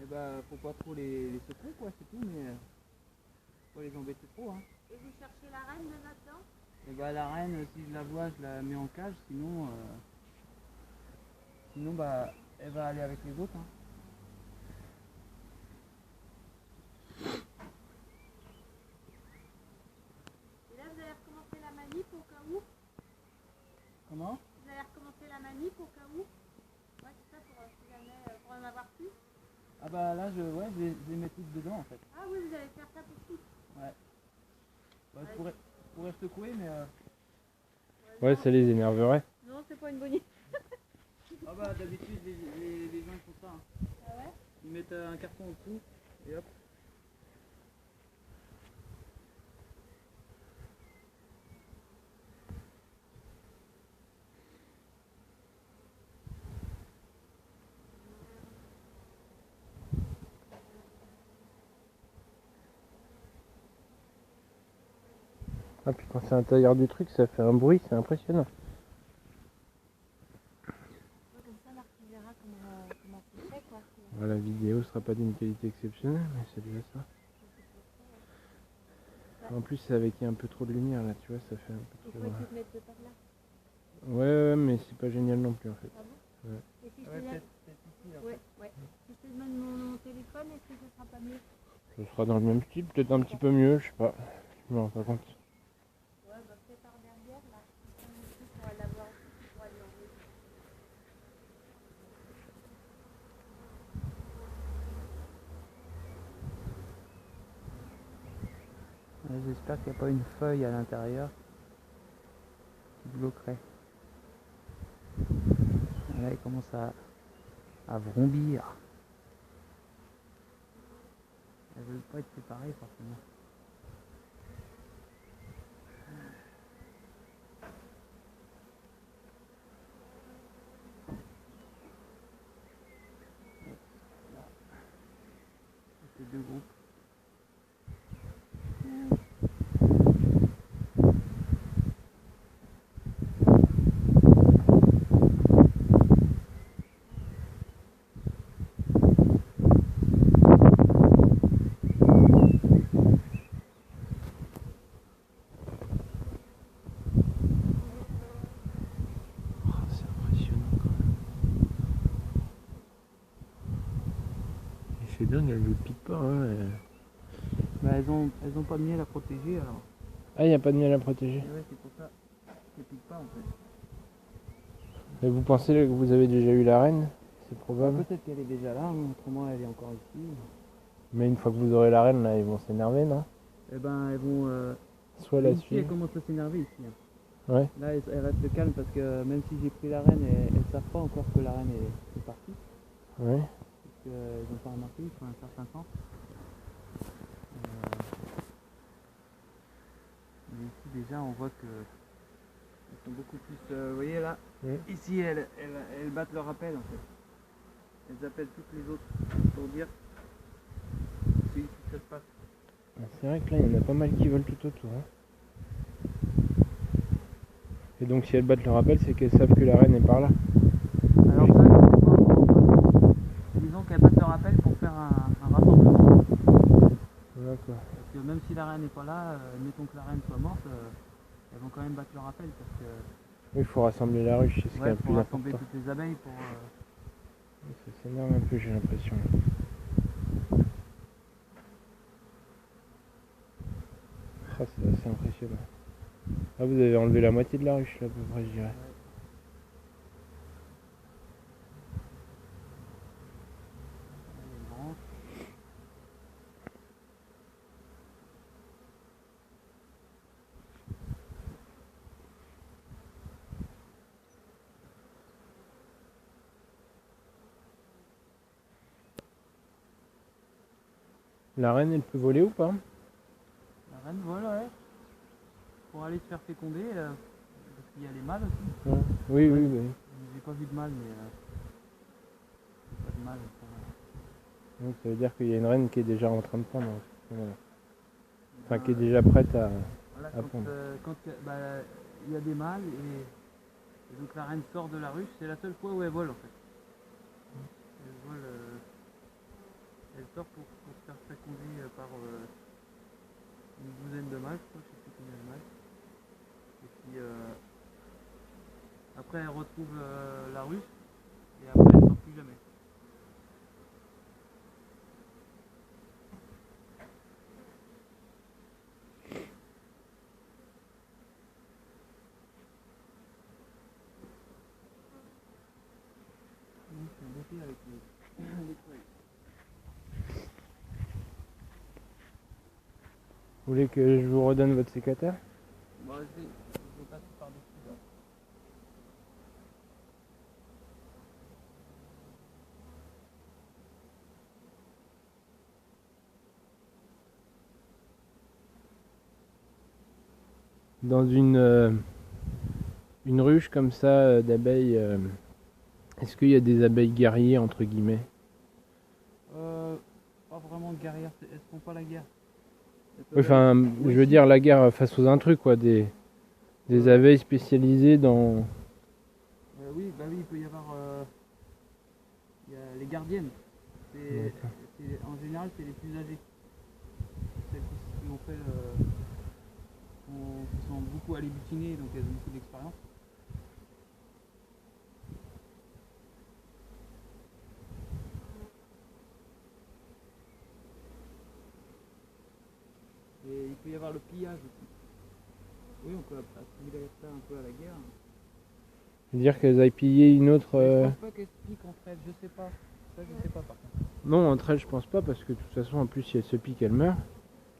Et bah faut pas trop les secouer quoi, c'est tout, mais faut pas les embêter trop hein. Et vous cherchez la reine là-dedans? Et bah la reine, si je la vois, je la mets en cage, sinon bah elle va aller avec les autres hein. Et là vous allez recommencer la manip au cas où? Comment? Vous allez recommencer la manip au cas où? Ouais, c'est ça, pour si jamais, pour en avoir plus. Ah bah là je vais les mettre toutes dedans en fait. Ah oui, vous allez faire ça pour toutes. Ouais. Bah, je pourrais secouer mais Ouais, ça les énerverait. Non, c'est pas une bonne idée. ah bah d'habitude les gens ils font ça hein. Ah ouais? Ils mettent un carton au cou et hop. Ah, puis quand c'est à l'intérieur du truc, ça fait un bruit, c'est impressionnant. Comme ça, Marc, tu verras comment c'est fait, quoi. La vidéo sera pas d'une qualité exceptionnelle, mais c'est déjà ça. En plus, c'est avec un peu trop de lumière là, tu vois, ça fait un peu trop. Il faut que tu te mettes de par là. Ouais, mais c'est pas génial non plus en fait. Ah bon? Ouais. Et si je te Ouais, donne... peut-être ici là. Ouais. Si je te donne mon téléphone, est-ce que ce sera pas mieux? Ce sera dans le même style, peut-être un petit peu mieux, je sais pas. Je me rends pas compte. Ouais, bah fais par derrière, là. Comme ici, pour aller la voir aussi, tu pourras lui enlever. J'espère qu'il n'y a pas une feuille à l'intérieur qui bloquerait. Là il commence à vrombir. Elles veulent pas être séparées forcément. C'est deux groupes. C'est impressionnant quand même. Et c'est dingue, elles ne piquent pas. Hein. Bah, elles ont pas de miel à protéger alors. Ah, il n'y a pas de miel à protéger. Ouais, c'est pour ça qu'elles piquent pas en fait. Et vous pensez que vous avez déjà eu la reine? C'est probable. Peut-être qu'elle est déjà là, mais autrement elle est encore ici. Mais une fois que vous aurez la reine, là, ils vont s'énerver, non? Eh ben elles vont. Soit la Ici elles suivre. commencent à s'énerver ici. Hein. Ouais. Là elles restent calmes parce que même si j'ai pris la reine, elles savent pas encore que la reine est partie. Ouais. Parce qu'elles n'ont pas remarqué, il faut un certain temps. Mais ici déjà on voit que elles sont beaucoup plus. Vous voyez là, ici elles battent leur appel en fait. Elles appellent toutes les autres pour dire c'est ici que ça se passe. C'est vrai que là, il y en a pas mal qui volent tout autour. Hein. Et donc, si elles battent leur appel, c'est qu'elles savent que la reine est par là. Alors ça, je sais pas. Disons qu'elles battent leur appel pour faire un rassemblement. D'accord. Parce que même si la reine n'est pas là, admettons que la reine soit morte, elles vont quand même battre leur appel parce que. Oui, il faut rassembler la ruche, c'est ce qui est le Pour plus rassembler important. toutes les abeilles pour. Ça s'énerve un peu, j'ai l'impression. Ah, c'est assez impressionnant. Ah, vous avez enlevé la moitié de la ruche, là, à peu près, je dirais. La reine, elle peut voler ou pas? La reine vole, ouais. Pour aller se faire féconder, parce qu'il y a les mâles aussi. Ouais. Oui, Ouais. oui. J'ai pas vu de mâle, mais. Pas de mâle. Donc, ça veut dire qu'il y a une reine qui est déjà en train de pondre. Enfin, qui est déjà prête à pondre. Quand il y a des mâles et donc la reine sort de la ruche, c'est la seule fois où elle vole en fait. Elle vole sort pour se faire féconder par une douzaine de mâles, je sais plus combien de mâles. Et puis après elle retrouve la ruche et après elle sort plus jamais. C'est un défi avec les feuilles. Vous voulez que je vous redonne votre sécateur? Bon, vas-y, je vais passer par-dessus là. Dans une ruche comme ça d'abeilles, est-ce qu'il y a des abeilles guerriers entre guillemets? Pas vraiment de guerrières, elles font pas la guerre. Oui, enfin, je veux dire la guerre face aux intrus, quoi, des abeilles spécialisées dans... Oui, bah oui, il peut y avoir il y a les gardiennes. En général, c'est les plus âgées. Celles qui ont fait qui sont beaucoup allées butiner, donc elles ont beaucoup d'expérience. Et il peut y avoir le pillage aussi. Oui, on peut assimiler ça un peu à la guerre. Dire qu'elles aillent piller une autre... Je pense pas qu'elles se piquent entre elles, je sais pas. Ça, je sais pas par contre. Non, entre elles, je pense pas, parce que de toute façon, en plus, si elles se piquent, elles meurent.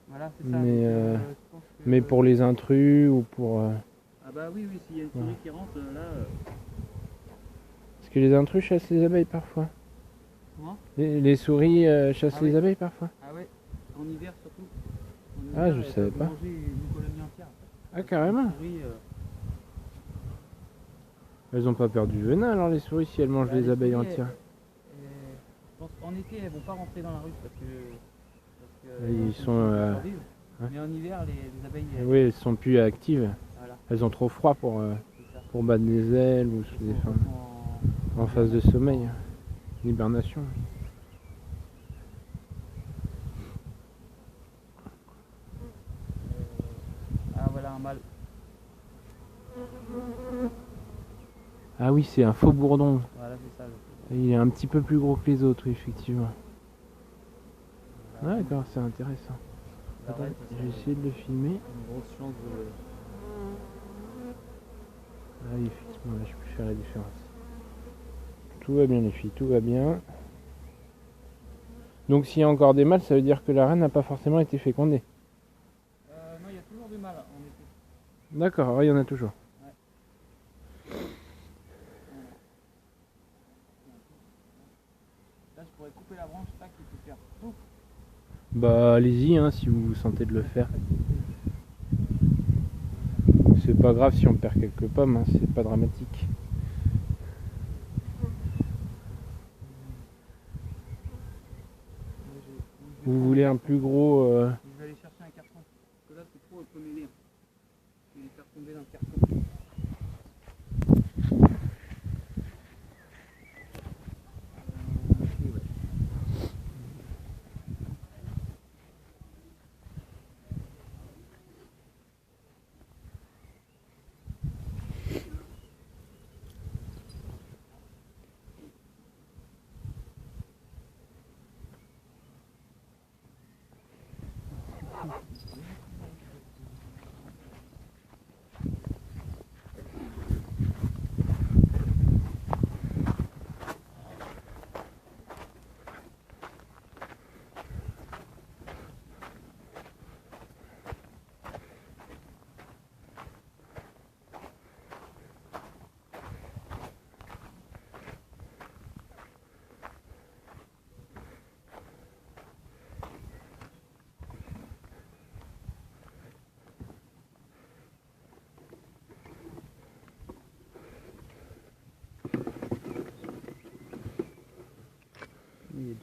Voilà, c'est ça. Mais, donc, je pense que... mais pour les intrus ou pour... Ah bah oui, s'il y a une souris qui rentre, là... Est-ce que les intrus chassent les abeilles parfois? Comment? Les souris chassent les abeilles parfois? Ah ouais, en hiver surtout. Ah, je savais pas. Manger une colonie entière. Ah, carrément. Souris, Elles ont pas perdu du venin alors les souris si elles mangent les abeilles entières. Je pense qu'en été elles vont pas rentrer dans la ruche parce que ils sont mais en hiver les abeilles oui, elles sont plus actives. Voilà. Elles ont trop froid pour battre des ailes ou se défendre. En phase de sommeil, l'hibernation. Ah voilà un mâle. Ah oui, c'est un faux bourdon. Voilà, c'est ça. Il est un petit peu plus gros que les autres, effectivement. Ah, d'accord, c'est intéressant. Attends, je vais essayer de le filmer. Une grosse chance de... Ah oui, effectivement, là je peux faire la différence. Tout va bien les filles, tout va bien. Donc s'il y a encore des mâles, ça veut dire que la reine n'a pas forcément été fécondée. Non, il y a toujours du mâles en été. D'accord, il y en a toujours. Là, je pourrais couper la branche, tac, et tout faire. Tout. Bah allez-y hein, si vous vous sentez de le faire. C'est pas grave si on perd quelques pommes, hein, c'est pas dramatique. Vous voulez un plus gros... Je vais aller chercher un carton. Parce que là, c'est trop, elle peut mêler. Je vais les faire tomber dans le carton.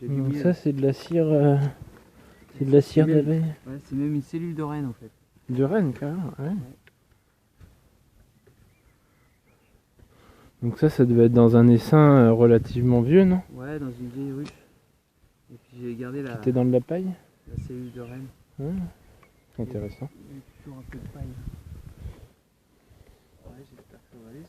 Donc ça c'est de la cire... c'est de la cire d'abeille. Ouais, c'est même une cellule de reine en fait. De reine carrément, ouais. Donc ça devait être dans un essaim relativement vieux, non? Ouais, dans une vieille ruche. Et puis j'ai gardé la T'es dans de la paille? cellule de renne. Intéressant. Il y a toujours un peu de paille. Ouais, j'espère que ça va aller.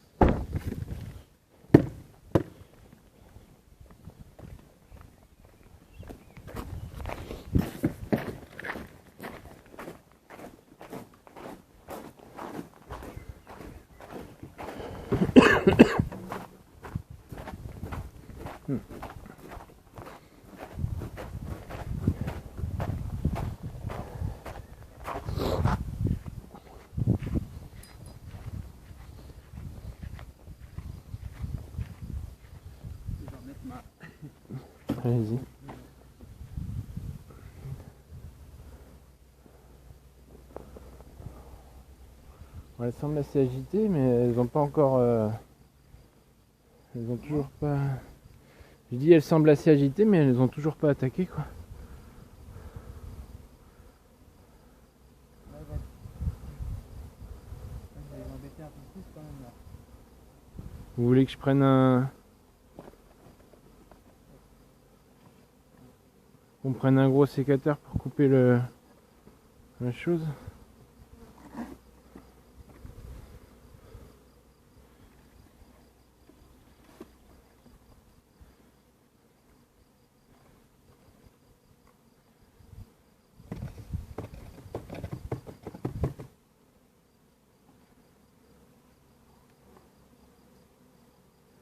Allez-y. Bon, elles semblent assez agitées, mais elles ont pas encore... Elles ont toujours pas... Je dis elles semblent assez agitées, mais elles ont toujours pas attaqué, quoi. Je vais les embêter un peu plus quand même là. Vous voulez que je prenne un... On prenne un gros sécateur pour couper la chose?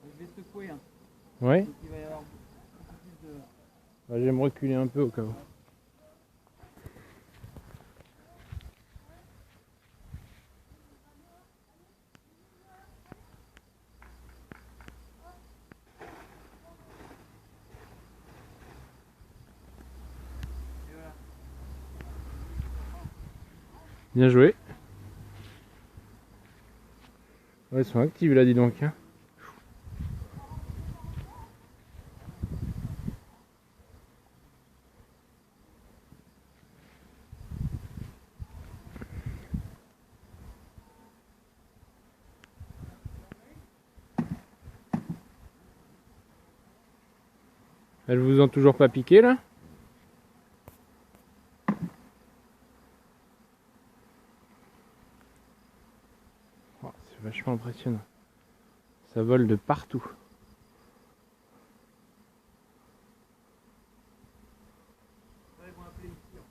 Je vais secouer. Hein. Ouais. Donc il va y avoir beaucoup plus de... Je vais me reculer un peu au cas où. Et voilà. Bien joué. Ouais, elles sont actives là, dis donc. Hein. Elles vous ont toujours pas piqué là? Oh, c'est vachement impressionnant. Ça vole de partout. Ouais, ils vont appeler ici. Hein.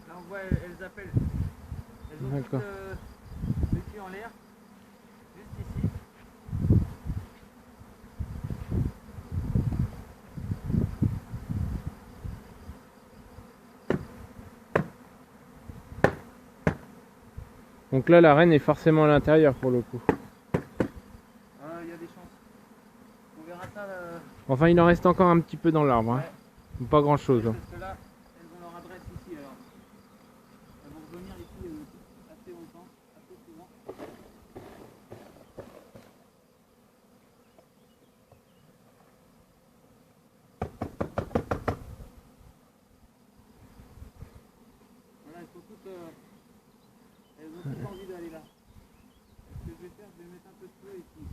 Là on voit, elles appellent. Elles ont toutes le cul en l'air. Juste ici. Donc là, la reine est forcément à l'intérieur pour le coup. Il y a des chances. On verra ça. Enfin, il en reste encore un petit peu dans l'arbre. Hein. Ouais. Pas grand chose. Hein. Parce que là, elles ont leur adresse ici alors. Elles vont revenir ici assez longtemps, assez souvent. Voilà, elles sont toutes. Elles ont toutes envie d'aller là. Ce que je vais faire, je vais mettre un peu de feu ici.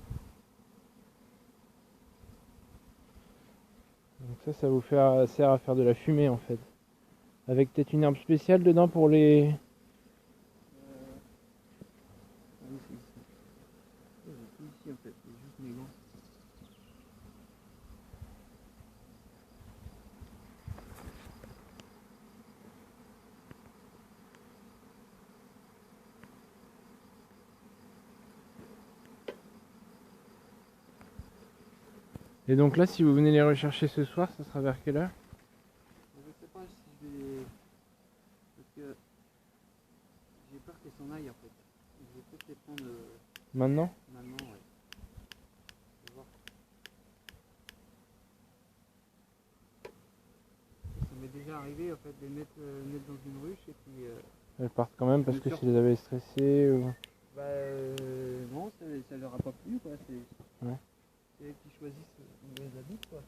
Donc ça vous sert à faire de la fumée en fait. Avec peut-être une herbe spéciale dedans pour les... Oui, c'est ici. J'ai tout ici en fait, c'est juste mes gants. Et donc là, si vous venez les rechercher ce soir, ça sera vers quelle heure? Je sais pas si je vais... Parce que j'ai peur qu'elles s'en aillent en fait. Je vais peut-être les prendre Maintenant? maintenant, ouais. Je vais voir. Ça m'est déjà arrivé en fait de les mettre dans une ruche et puis... Elles partent quand même parce que si les avez stressées ou... non, ça leur a pas pas plus quoi, c'est Ouais. elles qui choisissent où elles habitent quoi.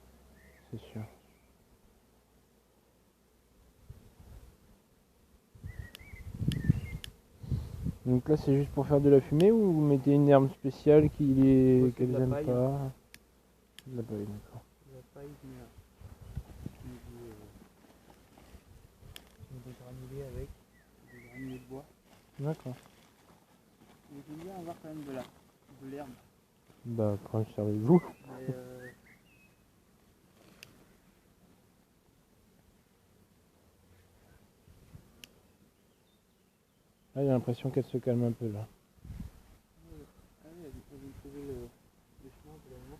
C'est sûr. Donc là c'est juste pour faire de la fumée ou vous mettez une herbe spéciale Ouais, c'est de qu'elles la aiment paille, pas? De la paille, d'accord. La paille, des granulés avec, des granulés de bois. D'accord. Mais j'aime bien avoir quand même de l'herbe. Bah quand servez-vous? Mais Là j'ai l'impression qu'elle se calme un peu là. ah oui, elles ont trouvé le chemin pour le moment.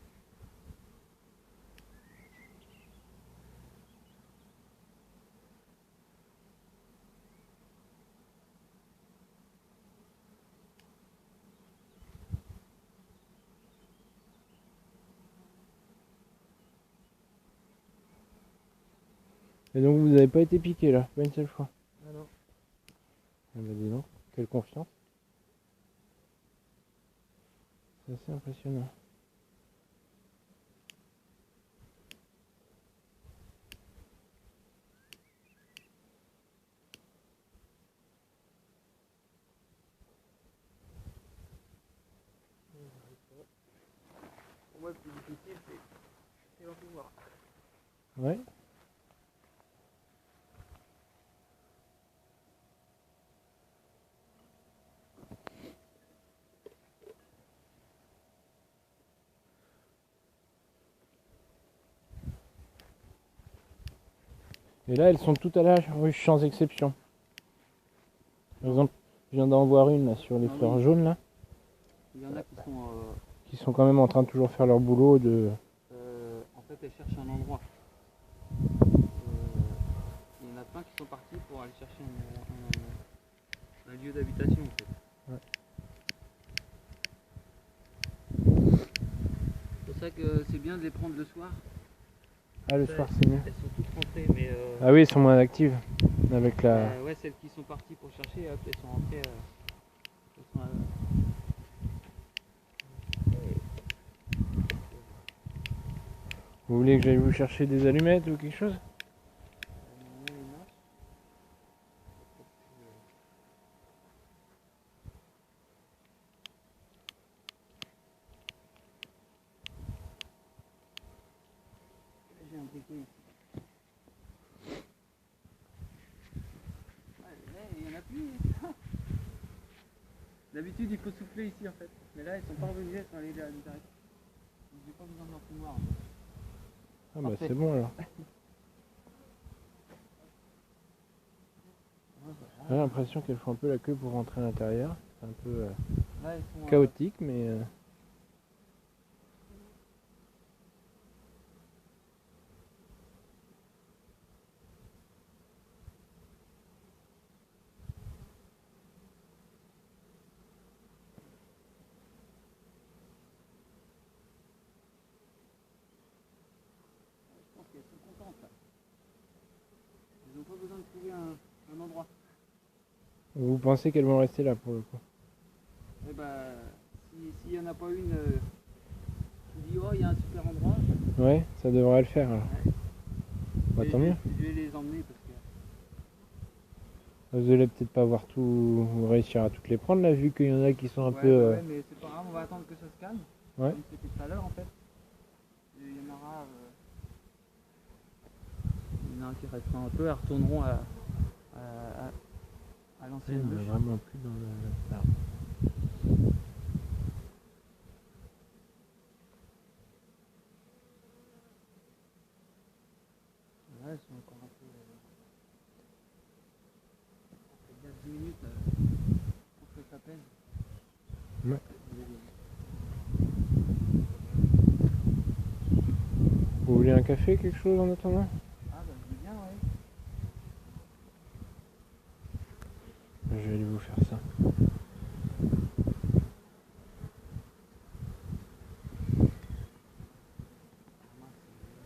Et donc vous n'avez pas été piqué là, pas une seule fois? Ah non. Ah bah dis donc, quelle confiance. C'est assez impressionnant. Pour moi, le plus difficile, c'est l'en pouvoir. Ouais. Et là elles sont toutes à la ruche sans exception. Par exemple, je viens d'en voir une là sur les Ah fleurs oui. jaunes là, Il y en a qui sont quand même en train de toujours faire leur boulot de. en fait, elles cherchent un endroit. Il y en a plein qui sont partis pour aller chercher un lieu d'habitation en fait. Ouais. C'est pour ça que c'est bien de les prendre le soir. Ah le Ça, soir c'est mieux. Elles sont toutes rentrées, mais Ah oui, elles sont moins actives avec la. ouais, celles qui sont parties pour chercher, hop, elles sont rentrées. Elles sont, Vous voulez que j'aille vous chercher des allumettes ou quelque chose? J'ai un briquet ici. Ouais, il y en a plus. D'habitude, il faut souffler ici en fait. Mais là, elles sont pas revenues, elles sont allées direct. J'ai pas besoin d'un fumoir. Ah bah Parfait. c'est bon alors. J'ai l'impression qu'elles font un peu la queue pour rentrer à l'intérieur. C'est un peu Là, elles sont, chaotique mais. je pense qu'elles sont contentes là. Elles n'ont pas besoin de trouver un endroit. Vous pensez qu'elles vont rester là pour le coup? Et bah, s'il n'y en a pas une qui dit oh, il y a un super endroit, Ouais, ça devrait le faire alors. ouais. Bah tant mieux. Je vais les emmener parce que. Vous allez peut-être pas voir tout, réussir à toutes les prendre là, vu qu'il y en a qui sont un Ouais, peu. ouais, mais c'est pas grave, on va attendre que ça se calme. Ouais. Comme c'était tout à l'heure en fait. Et il y en aura. Il y en a qui resteront un peu, elles retourneront à l'ancienne On est ruche. vraiment plus dans le. Ouais, elles sont encore un peu. Ça fait bien 10 minutes pour que ça pèse. Ouais. Vous voulez un café, quelque chose en attendant?